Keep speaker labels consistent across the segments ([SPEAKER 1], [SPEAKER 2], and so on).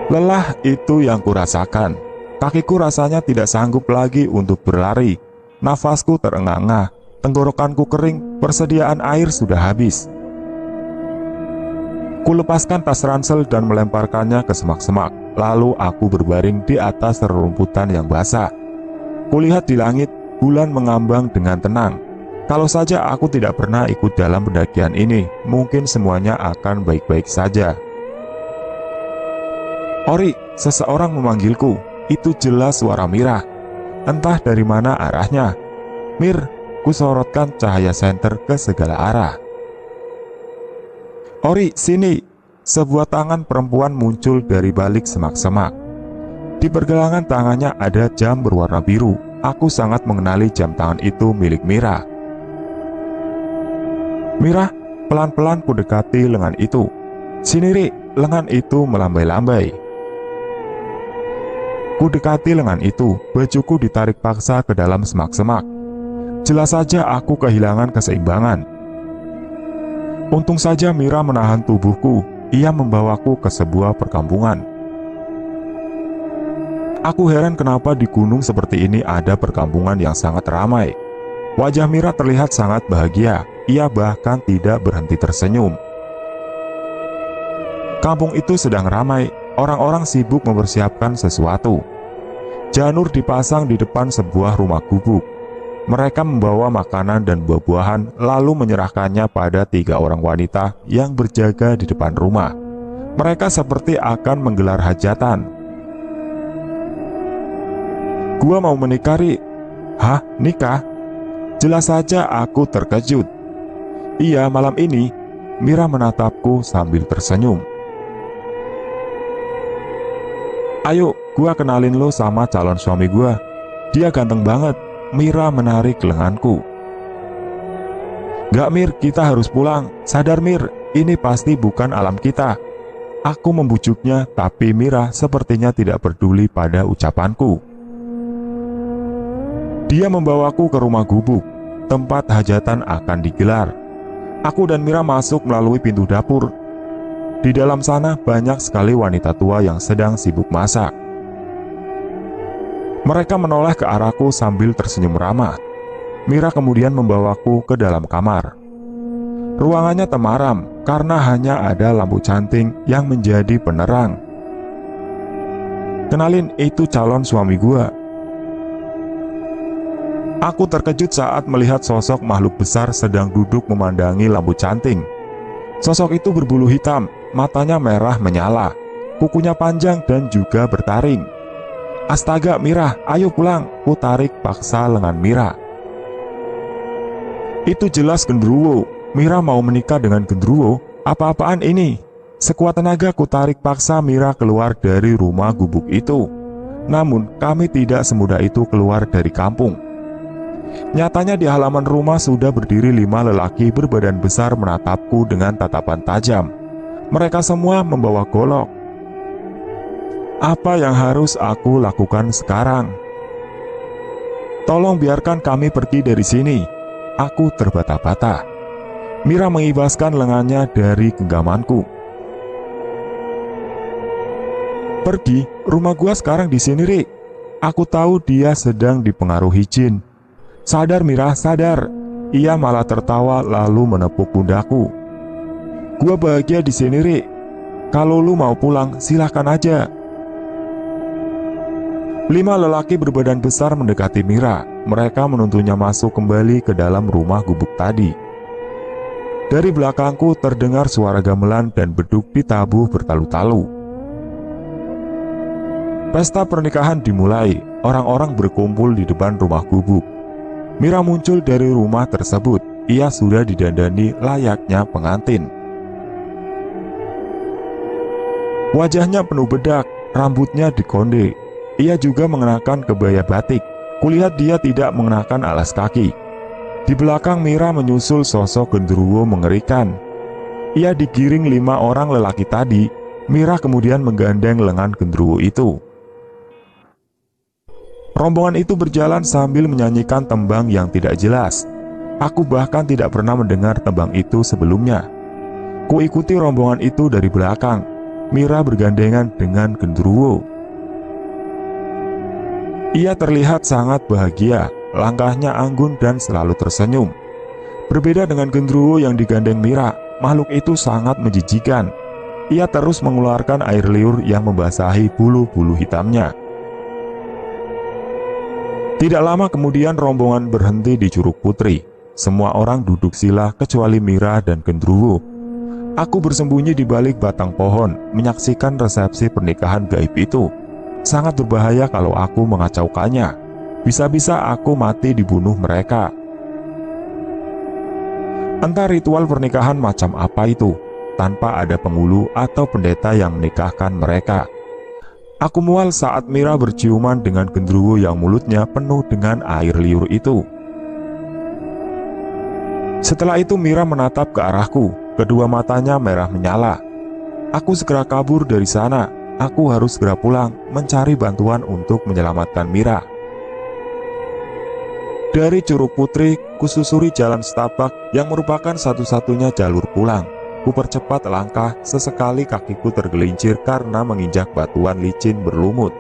[SPEAKER 1] Lelah itu yang kurasakan. Kakiku rasanya tidak sanggup lagi untuk berlari. Nafasku terengah-engah, tenggorokanku kering, persediaan air sudah habis. Kulepaskan tas ransel dan melemparkannya ke semak-semak. Lalu aku berbaring di atas rerumputan yang basah. Kulihat di langit, bulan mengambang dengan tenang. Kalau saja aku tidak pernah ikut dalam pendakian ini, mungkin semuanya akan baik-baik saja. "Ori," seseorang memanggilku. Itu jelas suara Mira. Entah dari mana arahnya. "Mir," kusorotkan cahaya senter ke segala arah. "Ori, sini!" Sebuah tangan perempuan muncul dari balik semak-semak. Di pergelangan tangannya ada jam berwarna biru. Aku sangat mengenali jam tangan itu milik Mira. "Mira," pelan-pelan kudekati lengan itu. "Sini, Ri." Lengan itu melambai-lambai. Kudekati lengan itu, bajuku ditarik paksa ke dalam semak-semak. Jelas saja aku kehilangan keseimbangan. Untung saja Mira menahan tubuhku. Ia membawaku ke sebuah perkampungan. Aku heran kenapa di gunung seperti ini ada perkampungan yang sangat ramai. Wajah Mira terlihat sangat bahagia. Ia bahkan tidak berhenti tersenyum. Kampung itu sedang ramai. Orang-orang sibuk mempersiapkan sesuatu. Janur dipasang di depan sebuah rumah gubuk. Mereka membawa makanan dan buah-buahan, lalu menyerahkannya pada 3 orang wanita yang berjaga di depan rumah. Mereka seperti akan menggelar hajatan. "Gua mau menikah, Ri." "Hah, nikah?" Jelas saja aku terkejut. "Iya, malam ini." Mira menatapku sambil tersenyum. "Ayo, gua kenalin lo sama calon suami gua. Dia ganteng banget." Mira menarik lenganku. "Gak, Mir, kita harus pulang. Sadar, Mir, ini pasti bukan alam kita." Aku membujuknya, tapi Mira sepertinya tidak peduli pada ucapanku. Dia membawaku ke rumah gubuk. Tempat hajatan akan digelar. Aku dan Mira masuk melalui pintu dapur. Di dalam sana banyak sekali wanita tua yang sedang sibuk masak. Mereka menoleh ke arahku sambil tersenyum ramah. Mira kemudian membawaku ke dalam kamar. Ruangannya temaram karena hanya ada lampu canting yang menjadi penerang. "Kenalin, itu calon suami gua." Aku terkejut saat melihat sosok makhluk besar sedang duduk memandangi lampu canting. Sosok itu berbulu hitam, matanya merah menyala, kukunya panjang dan juga bertaring. "Astaga, Mira, ayo pulang." Ku tarik paksa lengan Mira. Itu jelas genderuwo. Mira mau menikah dengan genderuwo? Apa-apaan ini? Sekuat tenaga ku tarik paksa Mira keluar dari rumah gubuk itu. Namun kami tidak semudah itu keluar dari kampung. Nyatanya di halaman rumah sudah berdiri 5 lelaki berbadan besar menatapku dengan tatapan tajam. Mereka semua membawa golok. Apa yang harus aku lakukan sekarang? "Tolong biarkan kami pergi dari sini." Aku terbata-bata. Mira mengibaskan lengannya dari genggamanku. "Pergi? Rumah gua sekarang di sini, Ri." Aku tahu dia sedang dipengaruhi jin. "Sadar, Mira, sadar." Ia malah tertawa lalu menepuk pundakku. "Gua bahagia di sini, Ri. Kalau lu mau pulang, silahkan aja." 5 lelaki berbadan besar mendekati Mira. Mereka menuntunnya masuk kembali ke dalam rumah gubuk tadi. Dari belakangku terdengar suara gamelan dan beduk ditabuh bertalu-talu. Pesta pernikahan dimulai. Orang-orang berkumpul di depan rumah gubuk. Mira muncul dari rumah tersebut. Ia sudah didandani layaknya pengantin. Wajahnya penuh bedak, rambutnya dikonde. Ia juga mengenakan kebaya batik. Kulihat dia tidak mengenakan alas kaki. Di belakang Mira menyusul sosok genderuwo mengerikan. Ia digiring 5 orang lelaki tadi. Mira kemudian menggandeng lengan genderuwo itu. Rombongan itu berjalan sambil menyanyikan tembang yang tidak jelas. Aku bahkan tidak pernah mendengar tembang itu sebelumnya. Kuikuti rombongan itu dari belakang. Mira bergandengan dengan genderuwo. Ia terlihat sangat bahagia, langkahnya anggun dan selalu tersenyum. Berbeda dengan genderuwo yang digandeng Mira, makhluk itu sangat menjijikan. Ia terus mengeluarkan air liur yang membasahi bulu-bulu hitamnya. Tidak lama kemudian rombongan berhenti di Curug Putri. Semua orang duduk sila kecuali Mira dan genderuwo. Aku bersembunyi di balik batang pohon, menyaksikan resepsi pernikahan gaib itu. Sangat berbahaya kalau aku mengacaukannya. Bisa-bisa aku mati dibunuh mereka. Entah ritual pernikahan macam apa itu, tanpa ada penghulu atau pendeta yang menikahkan mereka. Aku mual saat Mira berciuman dengan genderuwo yang mulutnya penuh dengan air liur itu. Setelah itu Mira menatap ke arahku. Kedua matanya merah menyala. Aku segera kabur dari sana. Aku harus segera pulang, mencari bantuan untuk menyelamatkan Mira. Dari Curug Putri, kususuri jalan setapak yang merupakan satu-satunya jalur pulang. Kupercepat langkah, sesekali kakiku tergelincir karena menginjak batuan licin berlumut.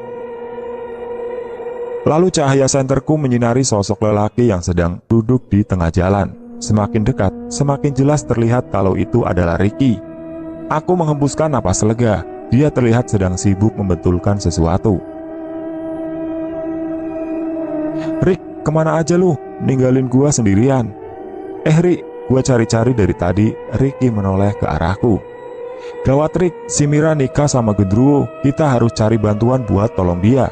[SPEAKER 1] Lalu cahaya senterku menyinari sosok lelaki yang sedang duduk di tengah jalan. Semakin dekat, semakin jelas terlihat kalau itu adalah Ricky. Aku menghembuskan napas lega. Dia terlihat sedang sibuk membetulkan sesuatu. "Rick, kemana aja lu? Ninggalin gua sendirian." Rick, gua cari-cari dari tadi." Ricky menoleh ke arahku. "Gawat Rick, si Mira nikah sama genderuwo. Kita harus cari bantuan buat tolong dia."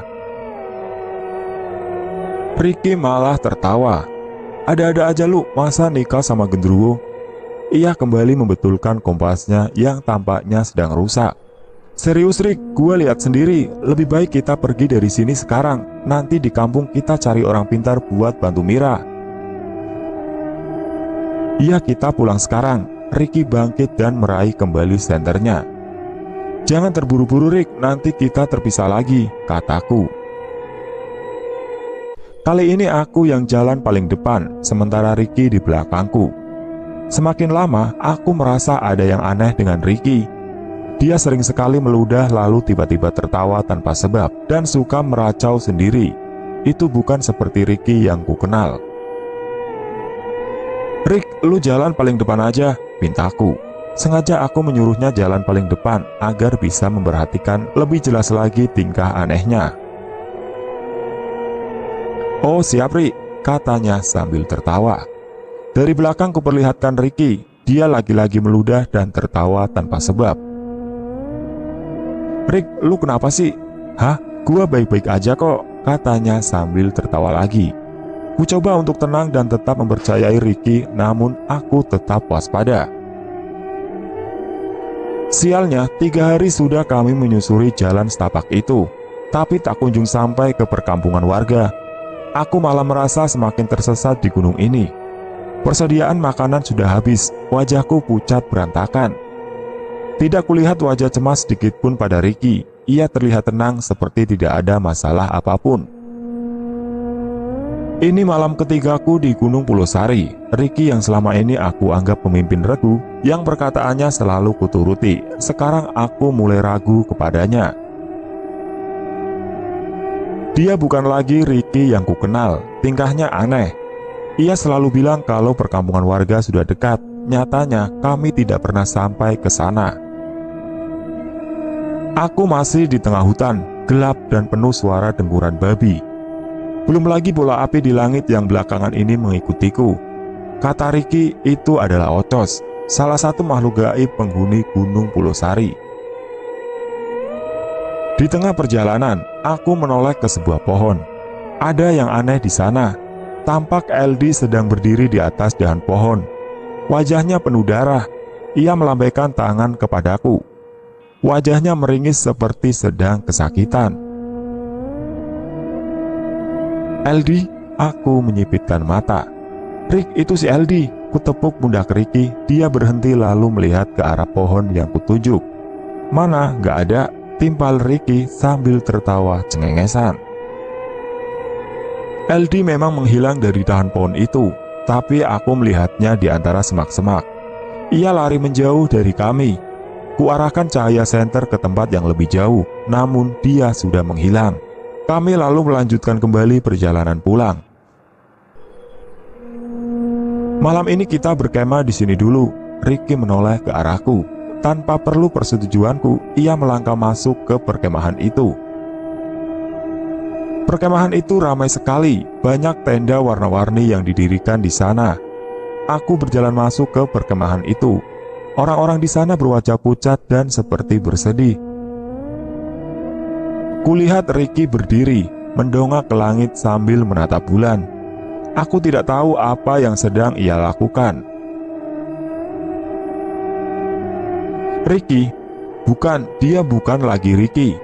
[SPEAKER 1] Ricky malah tertawa. "Ada-ada aja lu, masa nikah sama genderuwo?" Ia kembali membetulkan kompasnya yang tampaknya sedang rusak. "Serius Rick, gue lihat sendiri. Lebih baik kita pergi dari sini sekarang. Nanti di kampung kita cari orang pintar buat bantu Mira." "Iya, kita pulang sekarang." Ricky bangkit dan meraih kembali senternya. "Jangan terburu-buru Rick, nanti kita terpisah lagi," kataku. Kali ini aku yang jalan paling depan, sementara Ricky di belakangku. Semakin lama, aku merasa ada yang aneh dengan Ricky. Dia sering sekali meludah lalu tiba-tiba tertawa tanpa sebab dan suka meracau sendiri. Itu bukan seperti Ricky yang ku kenal. "Rick, lu jalan paling depan aja," pintaku. Sengaja aku menyuruhnya jalan paling depan agar bisa memperhatikan lebih jelas lagi tingkah anehnya. "Oh siap Rick," katanya sambil tertawa. Dari belakang kuperlihatkan Ricky. Dia lagi-lagi meludah dan tertawa tanpa sebab. "Rick, lu kenapa sih?" "Hah, gua baik-baik aja kok," katanya sambil tertawa lagi. Ku coba untuk tenang dan tetap mempercayai Ricky, namun aku tetap waspada. Sialnya, 3 hari sudah kami menyusuri jalan setapak itu, tapi tak kunjung sampai ke perkampungan warga. Aku malah merasa semakin tersesat di gunung ini. Persediaan makanan sudah habis, wajahku pucat berantakan. Tidak kulihat wajah cemas sedikit pun pada Ricky. Ia terlihat tenang seperti tidak ada masalah apapun. Ini malam ketigaku di Gunung Pulosari. Ricky yang selama ini aku anggap pemimpin regu, yang perkataannya selalu kuturuti, sekarang aku mulai ragu kepadanya. Dia bukan lagi Ricky yang kukenal, tingkahnya aneh. Ia selalu bilang kalau perkampungan warga sudah dekat. Nyatanya kami tidak pernah sampai ke sana. Aku masih di tengah hutan, gelap dan penuh suara dengkuran babi. Belum lagi bola api di langit yang belakangan ini mengikutiku. Kata Ricky, itu adalah Ocos, salah satu makhluk gaib penghuni Gunung Pulosari. Di tengah perjalanan, aku menoleh ke sebuah pohon. Ada yang aneh di sana. Tampak LD sedang berdiri di atas dahan pohon. Wajahnya penuh darah. Ia melambaikan tangan kepadaku. Wajahnya meringis seperti sedang kesakitan. "LD," aku menyipitkan mata. "Rick, itu si LD." Kutepuk pundak Ricky. Dia berhenti lalu melihat ke arah pohon yang kutunjuk. "Mana? Gak ada," timpal Ricky sambil tertawa cengengesan. LD memang menghilang dari dahan pohon itu, tapi aku melihatnya di antara semak-semak. Ia lari menjauh dari kami. Kuarahkan cahaya senter ke tempat yang lebih jauh, namun dia sudah menghilang. Kami lalu melanjutkan kembali perjalanan pulang. Malam ini kita berkemah di sini dulu. Ricky menoleh ke arahku. Tanpa perlu persetujuanku, ia melangkah masuk ke perkemahan itu. Perkemahan itu ramai sekali, banyak tenda warna-warni yang didirikan di sana. Aku berjalan masuk ke perkemahan itu. Orang-orang di sana berwajah pucat dan seperti bersedih. Kulihat Ricky berdiri, mendongak ke langit sambil menatap bulan. Aku tidak tahu apa yang sedang ia lakukan. Ricky? Bukan, dia bukan lagi Ricky.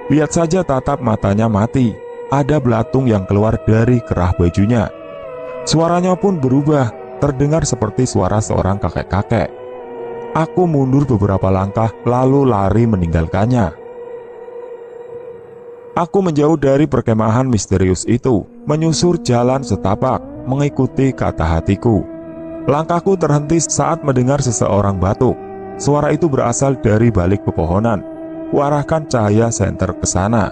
[SPEAKER 1] Lihat saja tatap matanya mati. Ada belatung yang keluar dari kerah bajunya. Suaranya pun berubah, terdengar seperti suara seorang kakek-kakek. Aku mundur beberapa langkah, lalu lari meninggalkannya. Aku menjauh dari perkemahan misterius itu, menyusur jalan setapak, mengikuti kata hatiku. Langkahku terhenti saat mendengar seseorang batuk. Suara itu berasal dari balik pepohonan. Kuarahkan cahaya senter ke sana.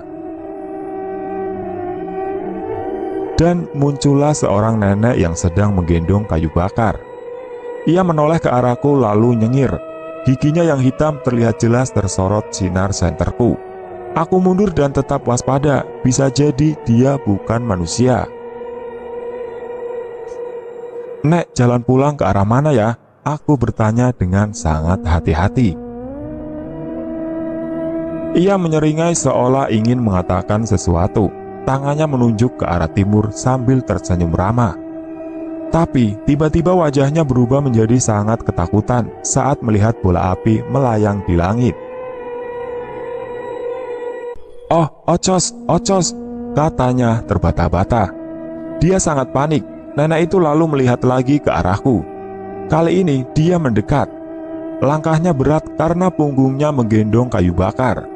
[SPEAKER 1] Dan muncullah seorang nenek yang sedang menggendong kayu bakar. Ia menoleh ke arahku lalu nyengir. Giginya yang hitam terlihat jelas tersorot sinar senterku. Aku mundur dan tetap waspada, bisa jadi dia bukan manusia. Nek, jalan pulang ke arah mana ya? Aku bertanya dengan sangat hati-hati. Ia menyeringai seolah ingin mengatakan sesuatu. Tangannya menunjuk ke arah timur sambil tersenyum ramah. Tapi tiba-tiba wajahnya berubah menjadi sangat ketakutan saat melihat bola api melayang di langit. "Oh, Ocos, Ocos," katanya terbata-bata. Dia sangat panik. Nenek itu lalu melihat lagi ke arahku. Kali ini dia mendekat. Langkahnya berat karena punggungnya menggendong kayu bakar.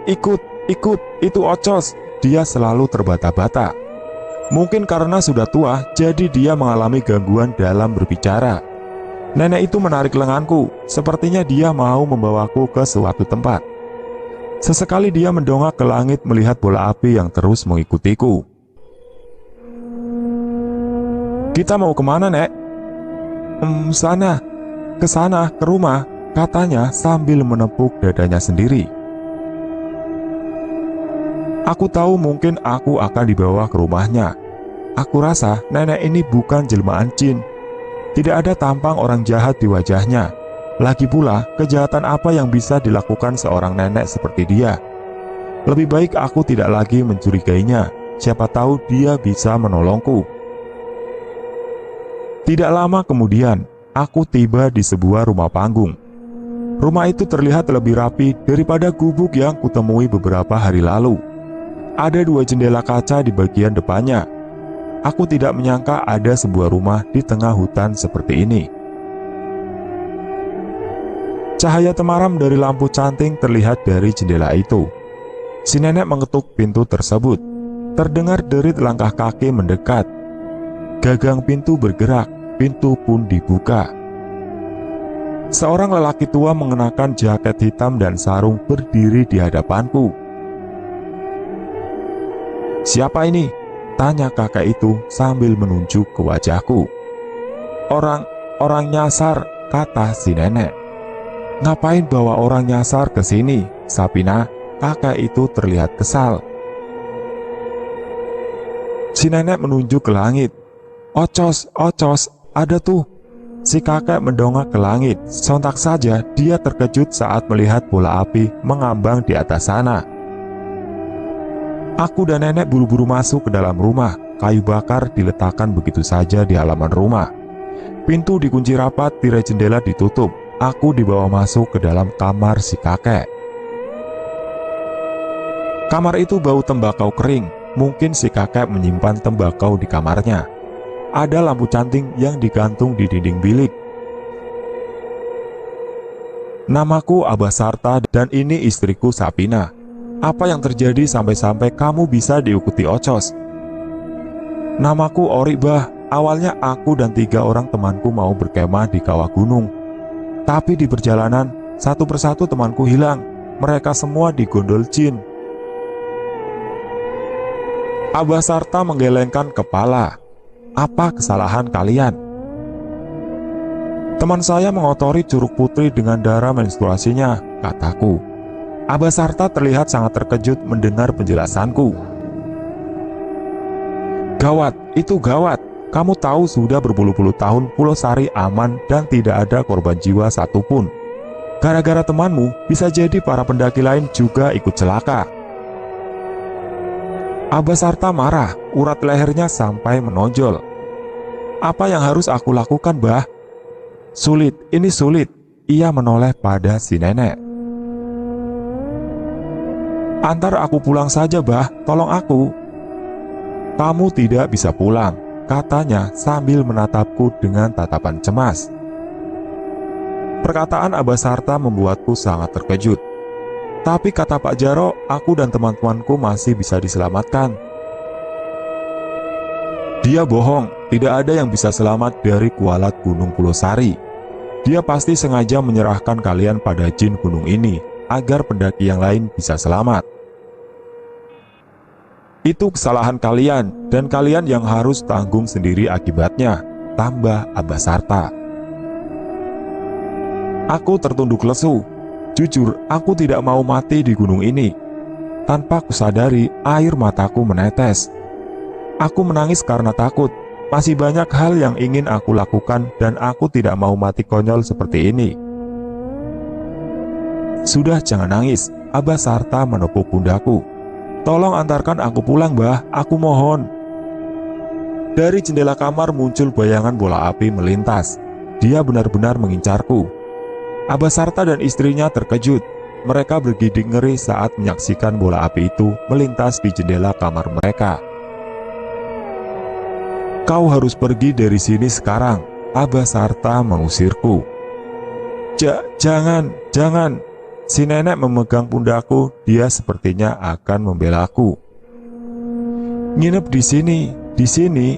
[SPEAKER 1] Ikut, itu Ocos." Dia selalu terbata-bata. Mungkin karena sudah tua, jadi dia mengalami gangguan dalam berbicara. Nenek itu menarik lenganku, sepertinya dia mau membawaku ke suatu tempat. Sesekali dia mendongak ke langit melihat bola api yang terus mengikutiku. "Kita mau kemana, Nek?" Sana, ke sana, ke rumah," katanya sambil menepuk dadanya sendiri. Aku tahu mungkin aku akan dibawa ke rumahnya. Aku rasa nenek ini bukan jelmaan jin. Tidak ada tampang orang jahat di wajahnya. Lagi pula, kejahatan apa yang bisa dilakukan seorang nenek seperti dia? Lebih baik aku tidak lagi mencurigainya. Siapa tahu dia bisa menolongku. Tidak lama kemudian, aku tiba di sebuah rumah panggung. Rumah itu terlihat lebih rapi daripada gubuk yang kutemui beberapa hari lalu. Ada 2 jendela kaca di bagian depannya. Aku tidak menyangka ada sebuah rumah di tengah hutan seperti ini. Cahaya temaram dari lampu canting terlihat dari jendela itu. Si nenek mengetuk pintu tersebut. Terdengar derit langkah kaki mendekat. Gagang pintu bergerak, pintu pun dibuka. Seorang lelaki tua mengenakan jaket hitam dan sarung berdiri di hadapanku. "Siapa ini?" tanya kakek itu sambil menunjuk ke wajahku. Orang nyasar," kata si nenek. "Ngapain bawa orang nyasar ke sini, Sapina?" Kakek itu terlihat kesal. Si nenek menunjuk ke langit. Ocos, ada tuh." Si kakek mendongak ke langit. Sontak saja dia terkejut saat melihat bola api mengambang di atas sana. Aku dan nenek buru-buru masuk ke dalam rumah. Kayu bakar diletakkan begitu saja di halaman rumah. Pintu dikunci rapat, tirai jendela ditutup. Aku dibawa masuk ke dalam kamar si kakek. Kamar itu bau tembakau kering. Mungkin si kakek menyimpan tembakau di kamarnya. Ada lampu canting yang digantung di dinding bilik. "Namaku Abah Sarta dan ini istriku Sapina. Apa yang terjadi sampai-sampai kamu bisa diikuti Ocos?" "Namaku Ori, Bah. awalnya aku dan 3 orang temanku mau berkemah di kawah gunung. Tapi di perjalanan, satu persatu temanku hilang. Mereka semua digondol jin. Abah Sarta menggelengkan kepala. Apa kesalahan kalian? Teman saya mengotori Curug Putri dengan darah menstruasinya, kataku. Abah Sarta terlihat sangat terkejut mendengar penjelasanku. Gawat, itu gawat. Kamu tahu sudah berpuluh-puluh tahun Pulau Sari aman dan tidak ada korban jiwa satupun. Gara-gara temanmu, bisa jadi para pendaki lain juga ikut celaka. Abah Sarta marah, urat lehernya sampai menonjol. Apa yang harus aku lakukan, Bah? Sulit, ini sulit. Ia menoleh pada si nenek. Antar aku pulang saja, Bah, tolong aku. Kamu tidak bisa pulang, katanya sambil menatapku dengan tatapan cemas. Perkataan Abah Sarta membuatku sangat terkejut. Tapi kata Pak Jaro, aku dan teman-temanku masih bisa diselamatkan. Dia bohong, tidak ada yang bisa selamat dari kualat Gunung Pulau Sari. Dia pasti sengaja menyerahkan kalian pada jin gunung ini, agar pendaki yang lain bisa selamat. Itu kesalahan kalian, dan kalian yang harus tanggung sendiri akibatnya, tambah Abah Sarta. Aku tertunduk lesu. Jujur, aku tidak mau mati di gunung ini. Tanpa kusadari, air mataku menetes. Aku menangis karena takut. Masih banyak hal yang ingin aku lakukan dan aku tidak mau mati konyol seperti ini. Sudah, jangan nangis. Abah Sarta menepuk pundaku. Tolong antarkan aku pulang, Bah. Aku mohon. Dari jendela kamar muncul bayangan bola api melintas. Dia benar-benar mengincarku. Abah Sarta dan istrinya terkejut. Mereka bergidik ngeri saat menyaksikan bola api itu melintas di jendela kamar mereka. Kau harus pergi dari sini sekarang, Abah Sarta mengusirku. Jangan. Si nenek memegang pundakku, dia sepertinya akan membelaku. Nginep di sini.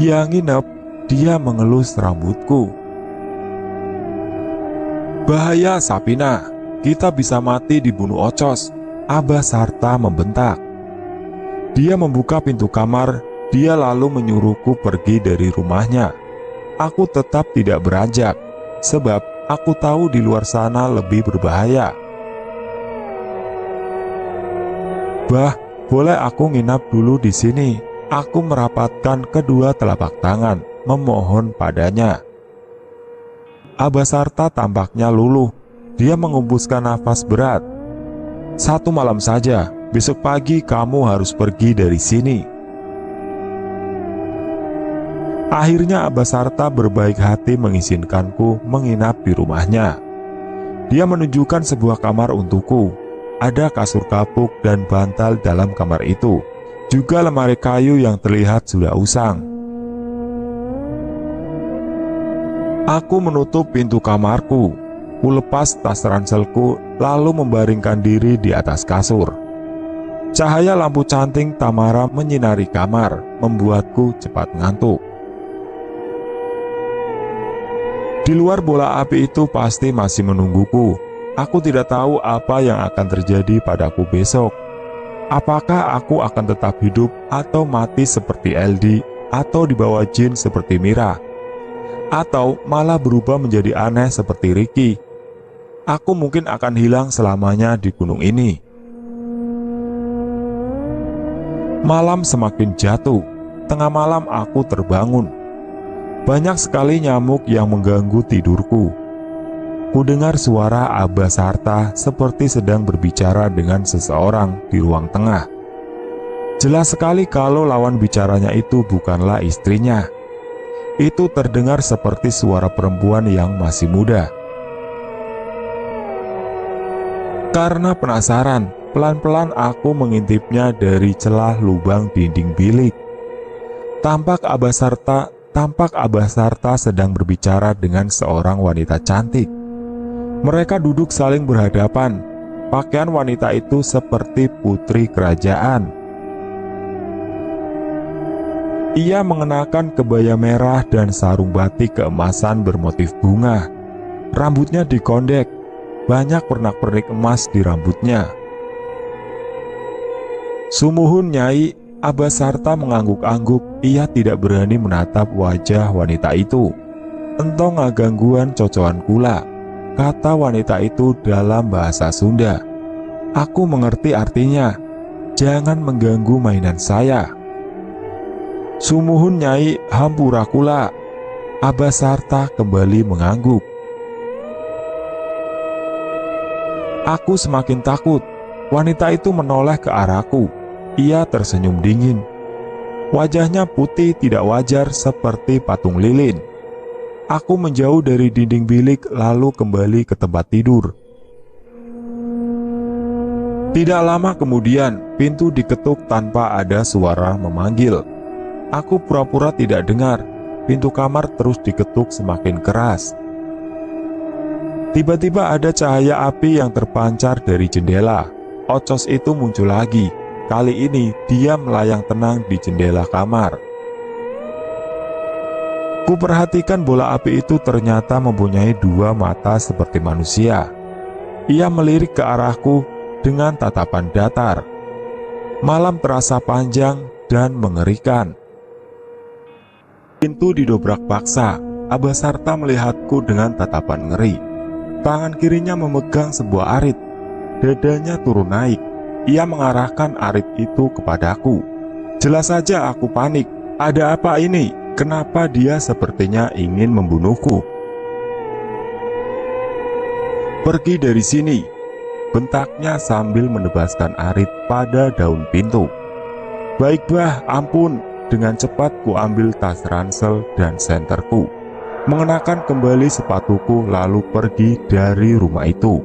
[SPEAKER 1] Ya nginep, dia mengelus rambutku. Bahaya, Sapina, kita bisa mati dibunuh Ocos, Abah Sarta membentak. Dia membuka pintu kamar, dia lalu menyuruhku pergi dari rumahnya. Aku tetap tidak beranjak, sebab aku tahu di luar sana lebih berbahaya. Bah, boleh aku nginap dulu di sini? Aku merapatkan kedua telapak tangan, memohon padanya. Abah Sarta tampaknya luluh. Dia mengembuskan nafas berat. 1 malam saja, besok pagi kamu harus pergi dari sini. Akhirnya Abah Sarta berbaik hati mengizinkanku menginap di rumahnya. Dia menunjukkan sebuah kamar untukku. Ada kasur kapuk dan bantal dalam kamar itu. Juga lemari kayu yang terlihat sudah usang. Aku menutup pintu kamarku. Kulepas tas ranselku lalu membaringkan diri di atas kasur. Cahaya lampu canting Tamara menyinari kamar, membuatku cepat ngantuk. Di luar bola api itu pasti masih menungguku. Aku tidak tahu apa yang akan terjadi padaku besok. Apakah aku akan tetap hidup atau mati seperti Eldi, atau dibawa jin seperti Mira, atau malah berubah menjadi aneh seperti Ricky. Aku mungkin akan hilang selamanya di gunung ini. Malam semakin jatuh. Tengah malam aku terbangun. Banyak sekali nyamuk yang mengganggu tidurku. Kudengar suara Abah Sarta seperti sedang berbicara dengan seseorang di ruang tengah. Jelas sekali kalau lawan bicaranya itu bukanlah istrinya. Itu terdengar seperti suara perempuan yang masih muda. Karena penasaran, pelan-pelan aku mengintipnya dari celah lubang dinding bilik. Tampak Abah Sarta sedang berbicara dengan seorang wanita cantik. Mereka duduk saling berhadapan. Pakaian wanita itu seperti putri kerajaan. Ia mengenakan kebaya merah dan sarung batik keemasan bermotif bunga. Rambutnya dikondek, banyak pernak-pernik emas di rambutnya. Sumuhun Nyai, Abasarta mengangguk-angguk. Ia tidak berani menatap wajah wanita itu. "Entong ngagangguan cocoan kula," kata wanita itu dalam bahasa Sunda. "Aku mengerti artinya. Jangan mengganggu mainan saya." "Sumuhun Nyai, hampura kula." Abasarta kembali mengangguk. Aku semakin takut. Wanita itu menoleh ke arahku. Ia tersenyum dingin. Wajahnya putih tidak wajar seperti patung lilin. Aku menjauh dari dinding bilik lalu kembali ke tempat tidur. Tidak lama kemudian, pintu diketuk tanpa ada suara memanggil. Aku pura-pura tidak dengar. Pintu kamar terus diketuk semakin keras. Tiba-tiba ada cahaya api yang terpancar dari jendela. Ocos itu muncul lagi. Kali ini dia melayang tenang di jendela kamar. Kuperhatikan bola api itu ternyata mempunyai dua mata seperti manusia. Ia melirik ke arahku dengan tatapan datar. Malam terasa panjang dan mengerikan. Pintu didobrak paksa. Abasarta melihatku dengan tatapan ngeri. Tangan kirinya memegang sebuah arit. Dadanya turun naik. Ia mengarahkan arit itu kepadaku. Jelas saja aku panik. Ada apa ini? Kenapa dia sepertinya ingin membunuhku? "Pergi dari sini," bentaknya sambil menebaskan arit pada daun pintu. "Baik bah, ampun." Dengan cepat ku ambil tas ransel dan senterku, mengenakan kembali sepatuku lalu pergi dari rumah itu.